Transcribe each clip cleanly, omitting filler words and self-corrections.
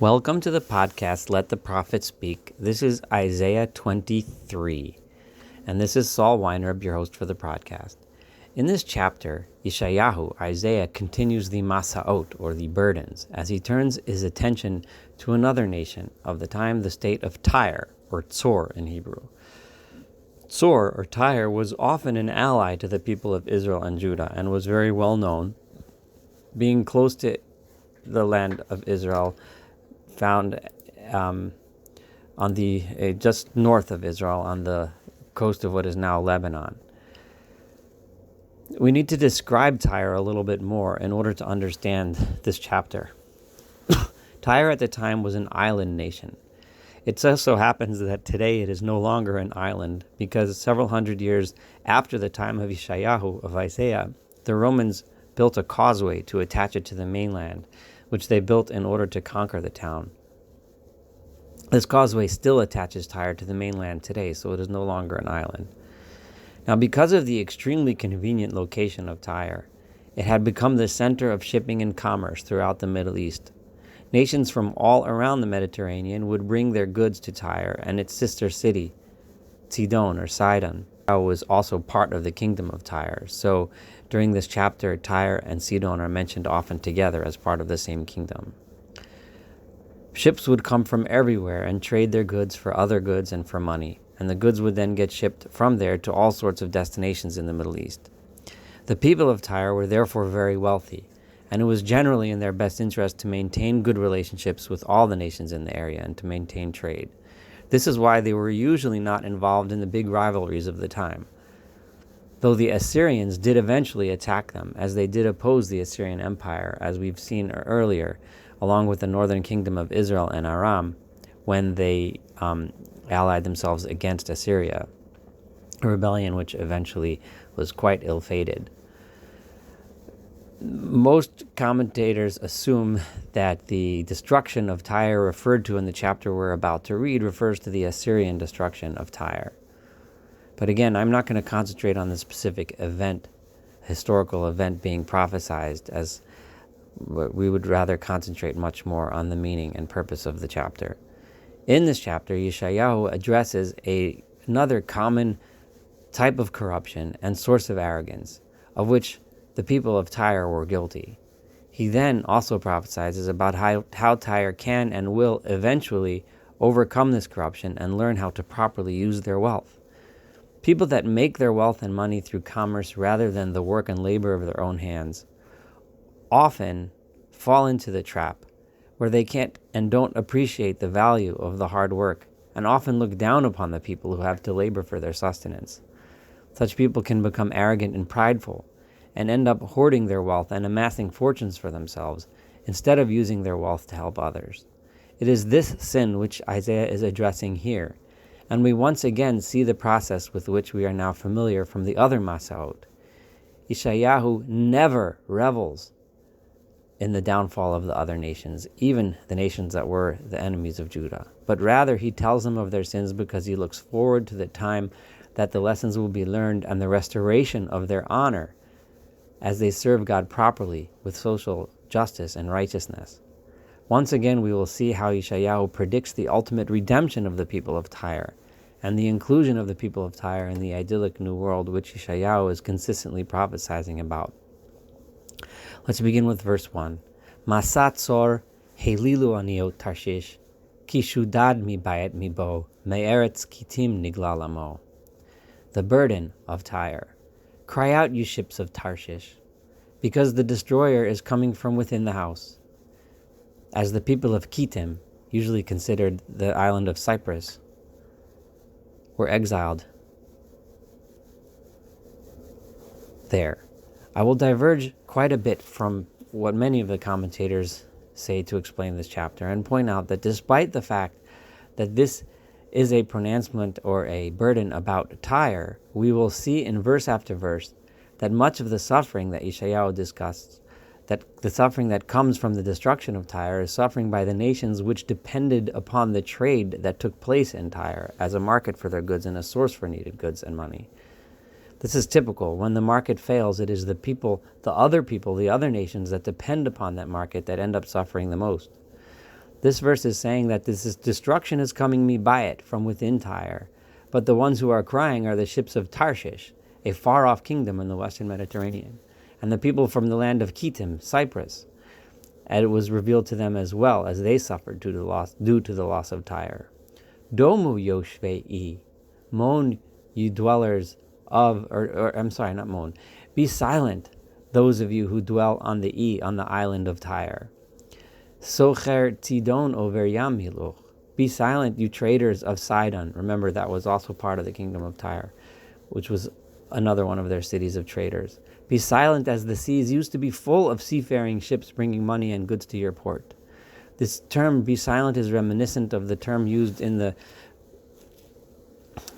Welcome to the podcast, Let the Prophet Speak. This is Isaiah 23, and this is Saul Weinreb, your host for the podcast. In this chapter, Yeshayahu, Isaiah, continues the Masaot, or the burdens, as he turns his attention to another nation, of the time the state of Tyre, or Tzor in Hebrew. Tzor, or Tyre, was often an ally to the people of Israel and Judah, and was very well known, being close to the land of Israel, found on the just north of Israel, on the coast of what is now Lebanon. We need to describe Tyre a little bit more in order to understand this chapter. Tyre at the time was an island nation. It just so happens that today it is no longer an island, because several hundred years after the time of Yeshayahu, of Isaiah, the Romans built a causeway to attach it to the mainland, which they built in order to conquer the town. This causeway still attaches Tyre to the mainland today, so it is no longer an island. Now, because of the extremely convenient location of Tyre, it had become the center of shipping and commerce throughout the Middle East. Nations from all around the Mediterranean would bring their goods to Tyre and its sister city, Sidon or Sidon, was also part of the kingdom of Tyre. So during this chapter, Tyre and Sidon are mentioned often together as part of the same kingdom. Ships would come from everywhere and trade their goods for other goods and for money, and the goods would then get shipped from there to all sorts of destinations in the Middle East. The people of Tyre were therefore very wealthy, and it was generally in their best interest to maintain good relationships with all the nations in the area and to maintain trade. This is why they were usually not involved in the big rivalries of the time. Though the Assyrians did eventually attack them, as they did oppose the Assyrian Empire, as we've seen earlier, along with the northern kingdom of Israel and Aram, when they allied themselves against Assyria, a rebellion which eventually was quite ill-fated. Most commentators assume that the destruction of Tyre referred to in the chapter we're about to read refers to the Assyrian destruction of Tyre. But again, I'm not going to concentrate on the specific event, historical event being prophesied, as we would rather concentrate much more on the meaning and purpose of the chapter. In this chapter, Yeshayahu addresses another common type of corruption and source of arrogance, of which the people of Tyre were guilty. He then also prophesies about how Tyre can and will eventually overcome this corruption and learn how to properly use their wealth. People that make their wealth and money through commerce rather than the work and labor of their own hands often fall into the trap where they can't and don't appreciate the value of the hard work, and often look down upon the people who have to labor for their sustenance. Such people can become arrogant and prideful, and end up hoarding their wealth and amassing fortunes for themselves, instead of using their wealth to help others. It is this sin which Isaiah is addressing here, and we once again see the process with which we are now familiar from the other Masaot. Yeshayahu never revels in the downfall of the other nations, even the nations that were the enemies of Judah, but rather he tells them of their sins because he looks forward to the time that the lessons will be learned and the restoration of their honor as they serve God properly with social justice and righteousness. Once again, we will see how Yeshayahu predicts the ultimate redemption of the people of Tyre and the inclusion of the people of Tyre in the idyllic new world which Yeshayahu is consistently prophesying about. Let's begin with verse 1. Masat Tzor helilu aniot Tarshish, ki shudad mi bayet mi bo, me'eretz kitim niglal amo. The burden of Tyre. Cry out, you ships of Tarshish, because the destroyer is coming from within the house. As the people of Kitim, usually considered the island of Cyprus, were exiled there. I will diverge quite a bit from what many of the commentators say to explain this chapter and point out that despite the fact that this is a pronouncement or a burden about Tyre, we will see in verse after verse that much of the suffering that Yeshayahu discussed, that the suffering that comes from the destruction of Tyre, is suffering by the nations which depended upon the trade that took place in Tyre as a market for their goods and a source for needed goods and money. This is typical. When the market fails, it is the other nations that depend upon that market that end up suffering the most. This verse is saying that destruction is coming me by it from within Tyre. But the ones who are crying are the ships of Tarshish, a far-off kingdom in the western Mediterranean, and the people from the land of Kittim, Cyprus. And it was revealed to them as well as they suffered due to the loss of Tyre. Domu Yoshvei, moan, you dwellers of, not moan, be silent, those of you who dwell on the island of Tyre. Socher Tidon over Yam Hiluch. Be silent, you traders of Sidon. Remember, that was also part of the kingdom of Tyre, which was another one of their cities of traders. Be silent, as the seas used to be full of seafaring ships bringing money and goods to your port. This term, be silent, is reminiscent of the term used in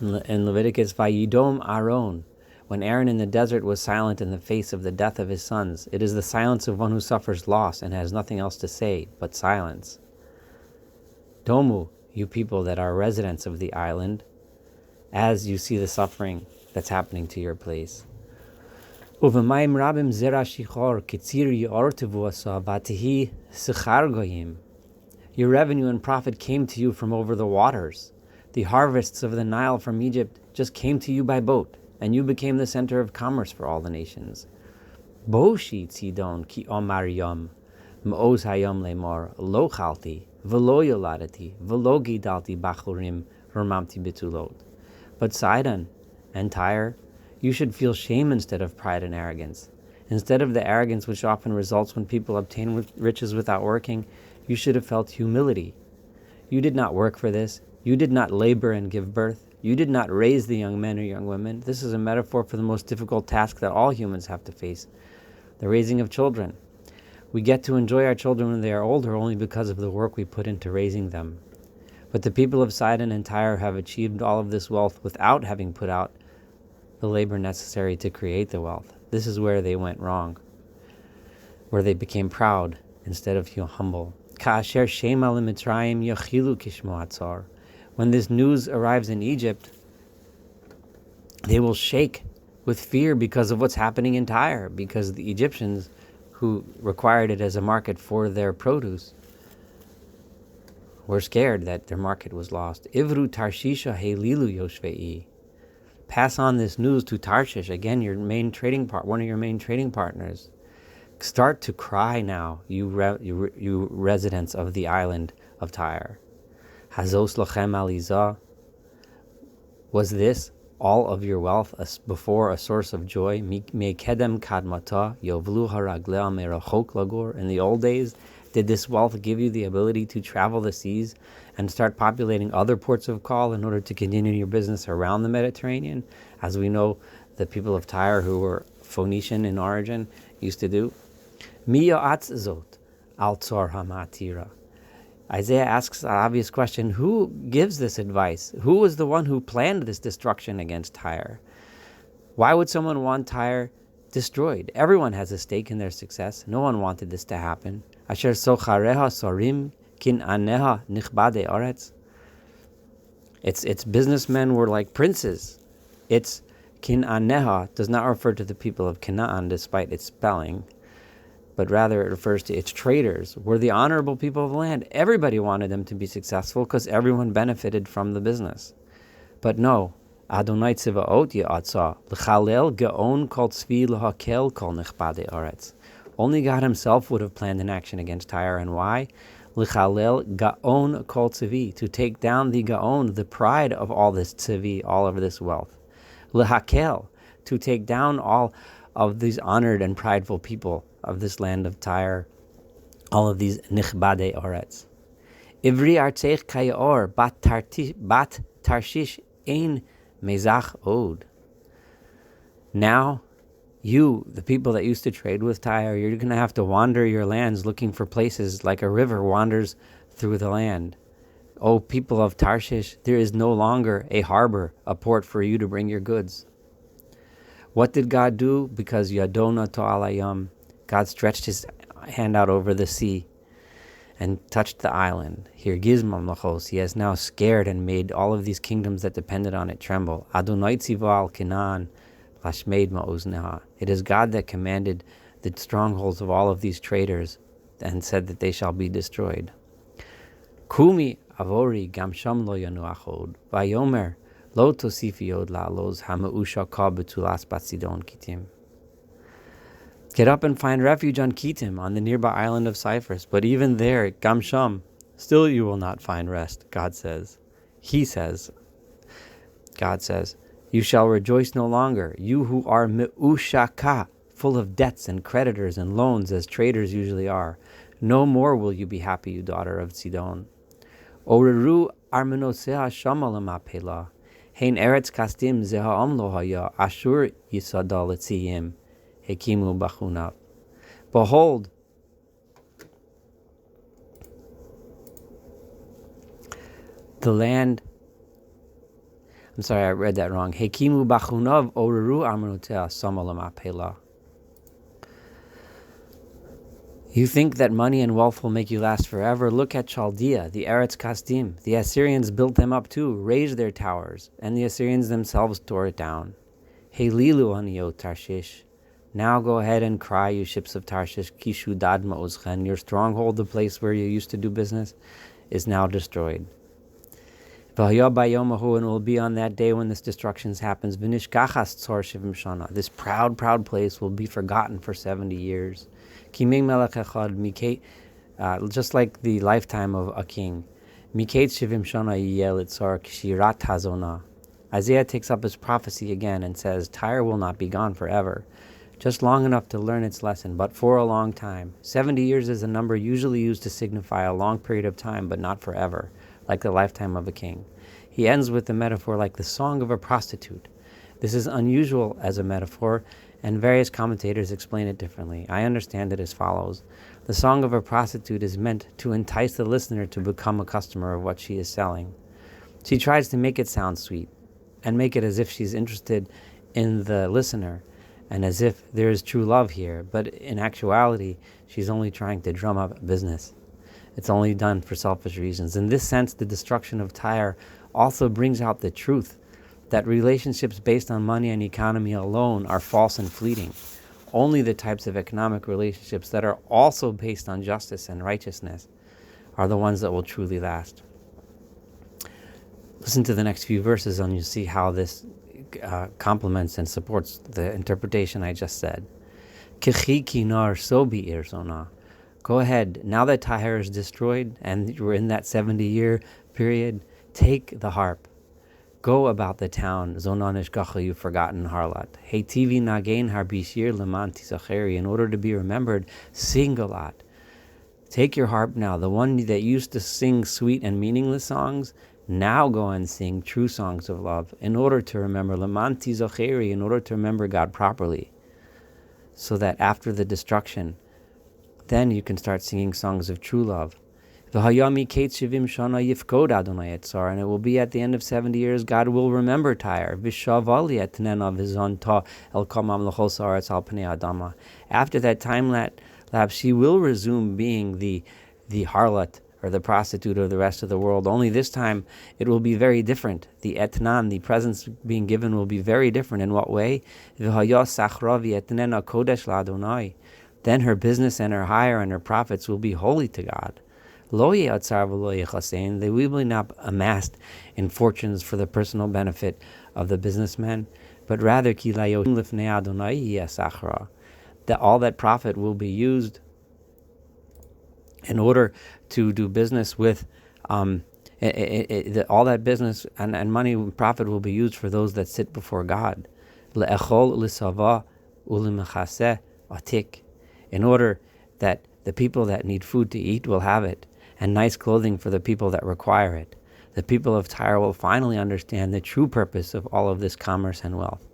Leviticus, Vayidom Aaron, when Aaron in the desert was silent in the face of the death of his sons. It is the silence of one who suffers loss and has nothing else to say but silence. Domu, you people that are residents of the island, as you see the suffering that's happening to your place. Uvemayim rabim zera shichor kitzir yortevu asa vatihi sechar goyim. Your revenue and profit came to you from over the waters. The harvests of the Nile from Egypt just came to you by boat, and you became the center of commerce for all the nations. Boshi tzidon ki omar yom, m'oz hayom lemor, lo chalti, v'lo yoladati, v'lo gidalti bachurim, ramamti bitulot. But Sidon and Tyre, you should feel shame instead of pride and arrogance. Instead of the arrogance which often results when people obtain riches without working, you should have felt humility. You did not work for this. You did not labor and give birth. You did not raise the young men or young women. This is a metaphor for the most difficult task that all humans have to face, the raising of children. We get to enjoy our children when they are older only because of the work we put into raising them. But the people of Sidon and Tyre have achieved all of this wealth without having put out the labor necessary to create the wealth. This is where they went wrong, where they became proud instead of humble. Ka'asher shema l'mitzrayim yachilu kishmo atzar. When this news arrives in Egypt, they will shake with fear because of what's happening in Tyre, because the Egyptians, who required it as a market for their produce, were scared that their market was lost. Ivru Tarshisha helilu yoshvei. Pass on this news to Tarshish, again, one of your main trading partners. Start to cry now, you residents of the island of Tyre. Hazos lochem alizah. Was this all of your wealth before a source of joy? Mekedem kadmata yovlu haraglea merachok lagor. In the old days, did this wealth give you the ability to travel the seas and start populating other ports of call in order to continue your business around the Mediterranean, as we know the people of Tyre, who were Phoenician in origin, used to do? Mi ya'atz zot al tzor hamatira. Isaiah asks an obvious question: who gives this advice? Who was the one who planned this destruction against Tyre? Why would someone want Tyre destroyed? Everyone has a stake in their success. No one wanted this to happen. Asher sochareha sorim kin aneha nichbade aretz. Its businessmen were like princes. Its kin aneha does not refer to the people of Canaan, despite its spelling, but rather it refers to its traders, were the honorable people of the land. Everybody wanted them to be successful because everyone benefited from the business. But no, Adonai Tzivaot Ya'atza, L'chalel Ge'on Kol Tzvi L'hakel Kol Nechbade Aretz. Only God himself would have planned an action against Tyre, and why? L'chalel Gaon Kol Tzvi, to take down the Gaon, the pride of all this Tzvi, all of this wealth. L'hakel, to take down all of these honored and prideful people of this land of Tyre, all of these nichbade oretz. Ivri artzeich kayor bat tarshish ein mezach od. Now, you, the people that used to trade with Tyre, you're going to have to wander your lands looking for places like a river wanders through the land. O people of Tarshish, there is no longer a harbor, a port for you to bring your goods. What did God do? Because Yadona To'alayam, God stretched his hand out over the sea and touched the island. Here Gizmam Lachos, he has now scared and made all of these kingdoms that depended on it tremble. Adonai Tzival Canaan Lashmeid Ma'uzneha. It is God that commanded the strongholds of all of these traders and said that they shall be destroyed. Kumi avori gam sham lo yanuachod. Vayomer lo tosifi od la'aloz hama'usha ka betulas bat Sidon kitim. Get up and find refuge on Kitim, on the nearby island of Cyprus. But even there, Gam Sham, still you will not find rest, God says. God says, you shall rejoice no longer, you who are me'ushaka, full of debts and creditors and loans, as traders usually are. No more will you be happy, you daughter of Sidon. Oreru armenosea shamalama pela, hein eretz kastim zeha'am lo haya, ashur yisadal etziyim. Hekimu bachunav. Behold, the land. I'm sorry, I read that wrong. Hekimu bachunav oreru armanutea samalam apela. You think that money and wealth will make you last forever? Look at Chaldea, the Eretz Kasdim. The Assyrians built them up too, raised their towers, and the Assyrians themselves tore it down. Helilu aniyot Tarshish. Now go ahead and cry, you ships of Tarshish, Kishu Dad Ma'uzchen. Your stronghold, the place where you used to do business, is now destroyed. And it will be on that day when this destruction happens. This proud place will be forgotten for 70 years. Just like the lifetime of a king. Isaiah takes up his prophecy again and says, Tyre will not be gone forever. Just long enough to learn its lesson, but for a long time. 70 years is a number usually used to signify a long period of time, but not forever, like the lifetime of a king. He ends with the metaphor like the song of a prostitute. This is unusual as a metaphor, and various commentators explain it differently. I understand it as follows. The song of a prostitute is meant to entice the listener to become a customer of what she is selling. She tries to make it sound sweet, and make it as if she's interested in the listener, and as if there is true love here, but in actuality, she's only trying to drum up business. It's only done for selfish reasons. In this sense, the destruction of Tyre also brings out the truth that relationships based on money and economy alone are false and fleeting. Only the types of economic relationships that are also based on justice and righteousness are the ones that will truly last. Listen to the next few verses and you'll see how this complements and supports the interpretation I just said. Kichi kinar sobi irzona. Go ahead, now that Tyre is destroyed and we're in that 70-year period, take the harp. Go about the town, zonanish gacha, you forgotten harlot. Hey tivi nagain harbishir leman tisacheri. In order to be remembered, sing a lot. Take your harp now, the one that used to sing sweet and meaningless songs. Now go and sing true songs of love in order to remember Lamanti Zocheri, in order to remember God properly. So that after the destruction, then you can start singing songs of true love. And it will be at the end of 70 years, God will remember Tyre. After that time lapse, she will resume being the harlot, or the prostitute of the rest of the world. Only this time it will be very different. The etnan, the presents being given, will be very different. In what way? Then her business and her hire and her profits will be holy to God. They will be not amassed in fortunes for the personal benefit of the businessmen, but rather that all that profit will be used in order to do business with, all that business and money and profit will be used for those that sit before God. In order that the people that need food to eat will have it, and nice clothing for the people that require it. The people of Tyre will finally understand the true purpose of all of this commerce and wealth.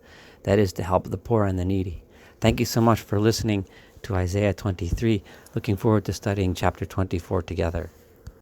That is to help the poor and the needy. Thank you so much for listening to Isaiah 23. Looking forward to studying chapter 24 together.